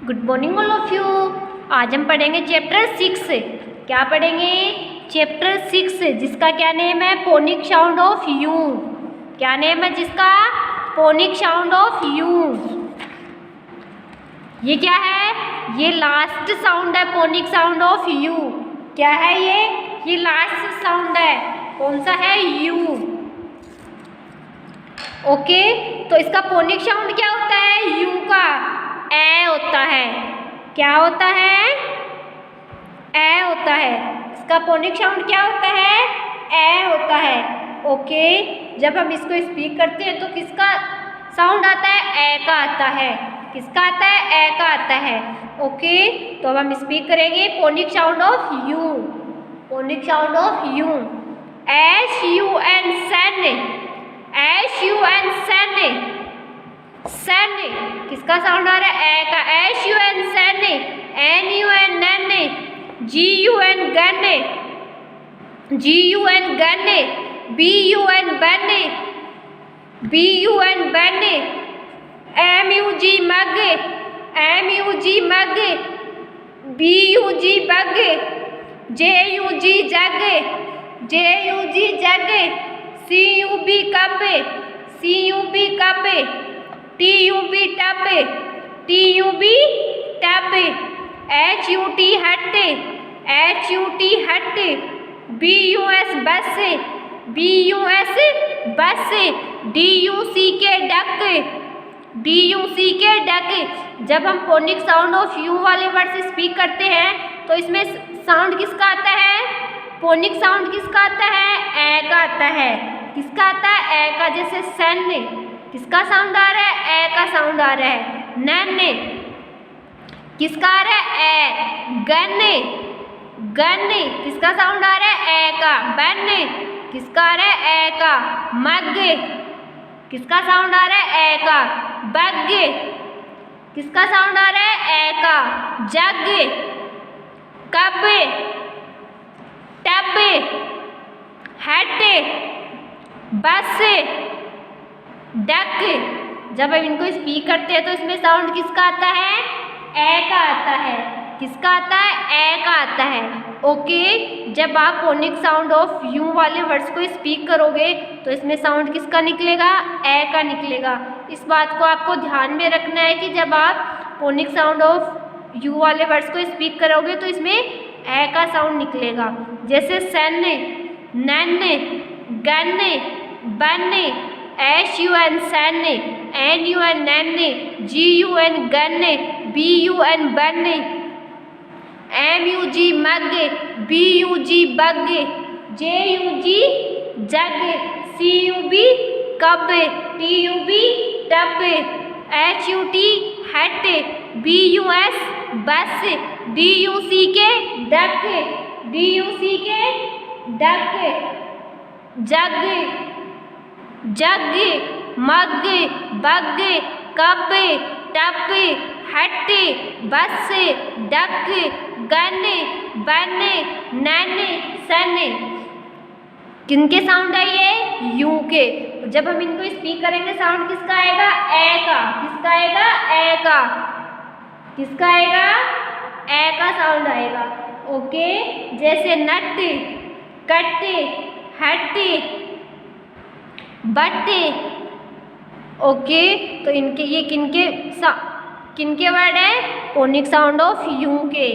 Good morning all of you. आज हम पढ़ेंगे चैप्टर 6। क्या पढ़ेंगे? चैप्टर 6 जिसका क्या नेम है? Phonic sound of you. क्या नेम है जिसका? Phonic sound of you. ये क्या है? ये लास्ट साउंड है, फोनिक साउंड ऑफ यू। क्या है ये लास्ट साउंड है। कौन सा है? यू। ओके, तो इसका फोनिक साउंड क्या होता है? यू का ए होता है। क्या होता है? ए होता है। इसका फोनिक साउंड क्या होता है? ए होता है। ओके, जब हम इसको स्पीक करते हैं तो किसका साउंड आता है? ए का आता है। किसका आता है? ए का आता है। ओके, तो अब हम स्पीक करेंगे phonic sound of U. Phonic sound of U. S U N sun. S U N sun. Sun किसका साउंड आ रहा है? ए का। S U N sun. N U N nun. G U N gun. G U N gun. B U N bun. B U N bun. M U G mug. M U G mug. B U G bug. J U G jug. J U G jug. C U P cup. C U P cup. T U B tub. T U B tub. H U T hut. H U T hut. B U S bus. B U S bus. D U C K duck. D U C K duck. जब हम phonic sound of U वाले word से speak करते हैं तो इसमें sound किसका आता है? फोनिक साउंड किसका आता है? ए का आता है। किसका आता है? ए का। जैसे सन किसका साउंड आ रहा है? ए का साउंड आ रहा है। नन किसका आ रहा है? ए। गन। गन किसका साउंड आ रहा है? ए का। बन किसका आ रहा है? ए का। मग किसका साउंड आ रहा है? ए का। बग किसका साउंड आ रहा है? ए का। जग। कब। टब। हट। बस। डक। जब हम इनको स्पीक करते हैं तो इसमें साउंड किसका आता है? ए का आता है। किसका आता है? ए का आता है। ओके, जब आप फोनिक साउंड ऑफ यू वाले वर्ड्स को स्पीक करोगे तो इसमें साउंड किसका निकलेगा? ए का निकलेगा। इस बात को आपको ध्यान में रखना है कि जब आप फोनिक साउंड ऑफ यू वाले वर्ड्स को स्पीक करोगे तो इसमें ए का साउंड निकलेगा। जैसे sun, nun, gun, bun. S U N sun. N U N nun. G U N gun. B U N bun. M U G mug. B U G bug. J U G jug. C U B cub. T U B tub. H U T hut. B U S bus. D U C K duck. D U C K duck. जग। जग। मग। Bug. कब। टप। हट। बस। Duck. Gun. बन। None. सन। किनके sound है ये? You के। जब हम इनको स्पीक करेंगे साउंड किसका आएगा? ए का। किसका आएगा? ए का। किसका आएगा? ए का साउंड आएगा। ओके, जैसे नट, कट, हट, बट। ओके, तो इनके ये किनके वर्ड है? फोनिक साउंड ऑफ यू के।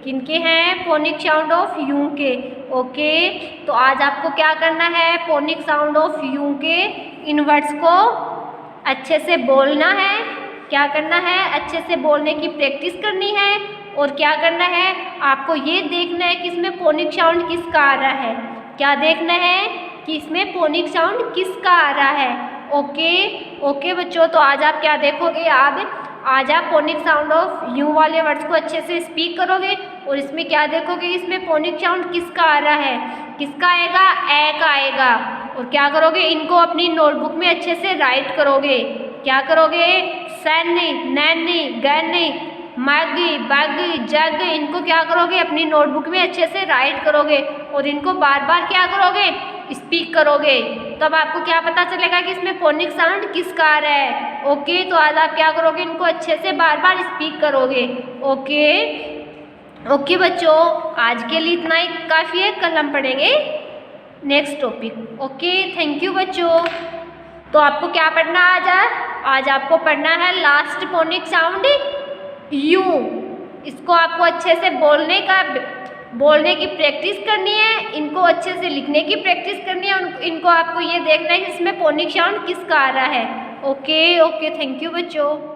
किनके हैं? फोनिक साउंड ऑफ यू के। ओके, तो आज आपको क्या करना है? फोनिक साउंड ऑफ यू के इन वर्ड्स को अच्छे से बोलना है। क्या करना है? अच्छे से बोलने की प्रैक्टिस करनी है। और क्या करना है? आपको ये देखना है कि इसमें फोनिक साउंड किसका आ रहा है। क्या देखना है? कि इसमें फोनिक साउंड किसका आ रहा है। ओके ओके बच्चों, तो आज आप क्या देखोगे? आज आप फोनिक साउंड ऑफ यू वाले वर्ड्स को अच्छे से स्पीक करोगे और इसमें क्या देखोगे? इसमें फोनिक साउंड किसका आ रहा है। किसका आएगा? ए का आएगा। और क्या करोगे? इनको अपनी नोटबुक में अच्छे से राइट करोगे। क्या करोगे? सन, नन, गन, मग, बग, जग, इनको क्या करोगे अपनी नोटबुक में अच्छे से राइट करोगे और इनको बार बार क्या करोगे स्पीक करोगे। तो अब आपको क्या पता चलेगा कि इसमें फोनिक साउंड किसका आ रहा है। ओके, तो आज आप क्या करोगे इनको अच्छे से बार बार स्पीक करोगे। ओके ओके बच्चों, आज के लिए इतना ही काफ़ी है, कल हम पढ़ेंगे next topic. Okay, thank you बच्चों। तो आपको क्या पढ़ना आज आपको पढ़ना है लास्ट फोनिक साउंड यू। इसको आपको अच्छे से बोलने की प्रैक्टिस करनी है, इनको अच्छे से लिखने की प्रैक्टिस करनी है, इनको आपको ये देखना है कि इसमें फोनिक साउंड किसका आ रहा है। ओके ओके, थैंक यू बच्चों।